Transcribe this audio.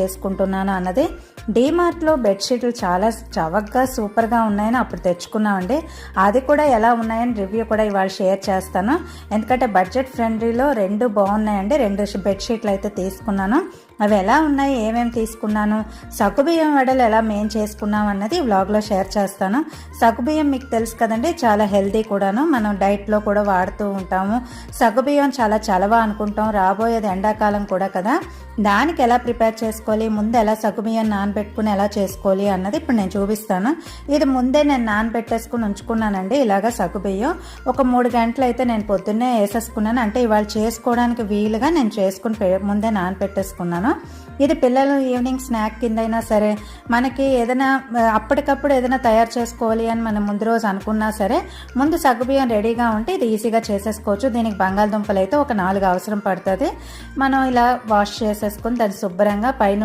చేసుకుంటున్నాను అన్నది. డీమార్ట్లో బెడ్షీట్లు చాలా చవకగా సూపర్గా ఉన్నాయని అప్పుడు తెచ్చుకున్నామండి. అది కూడా ఎలా ఉన్నాయని రివ్యూ కూడా ఇవాళ షేర్ చేస్తాను. ఎందుకంటే బడ్జెట్ ఫ్రెండ్లీలో 2 బాగున్నాయండి. 2 బెడ్షీట్లు అయితే తీసుకున్నాను. అవి ఎలా ఉన్నాయి, ఏమేమి తీసుకున్నాను, సగ్గుబియ్యం వడలు ఎలా మేము చేసుకున్నాం అన్నది వ్లాగ్లో షేర్ చేస్తాను. సగ్గుబియ్యం మీకు తెలుసు కదండి, చాలా హెల్తీ కూడాను. మనం డైట్లో కూడా వాడుతూ ఉంటాము. సగ్గుబియ్యం చాలా చలవ అనుకుంటాం, రాబోయేది ఎండాకాలం కూడా కదా. దానికి ఎలా ప్రిపేర్ చేసుకోవాలి, ముందు ఎలా సగ్గుబియ్యం నానబెట్టుకుని ఎలా చేసుకోవాలి అన్నది ఇప్పుడు నేను చూపిస్తాను. ఇది ముందే నేను నానబెట్టేసుకుని ఉంచుకున్నానండి. ఇలాగా సగ్గుబియ్యం ఒక 3 గంటలు అయితే నేను పొద్దున్నే వేసేసుకున్నాను. అంటే ఇవాళ చేసుకోవడానికి వీలుగా నేను చేసుకుని ముందే నానబెట్టేసుకున్నాను. ఇది పిల్లలు ఈవినింగ్ స్నాక్ కింద అయినా సరే, మనకి ఏదైనా అప్పటికప్పుడు ఏదైనా తయారు చేసుకోవాలి అని మనం ముందు రోజు అనుకున్నా సరే, ముందు సగ్గుబియ్యం రెడీగా ఉంటే ఇది ఈజీగా చేసేసుకోవచ్చు. దీనికి బంగాళదుంపలు అయితే ఒక 4 అవసరం పడుతుంది. మనం ఇలా వాష్ చేసేసుకుని దాన్ని శుభ్రంగా పైన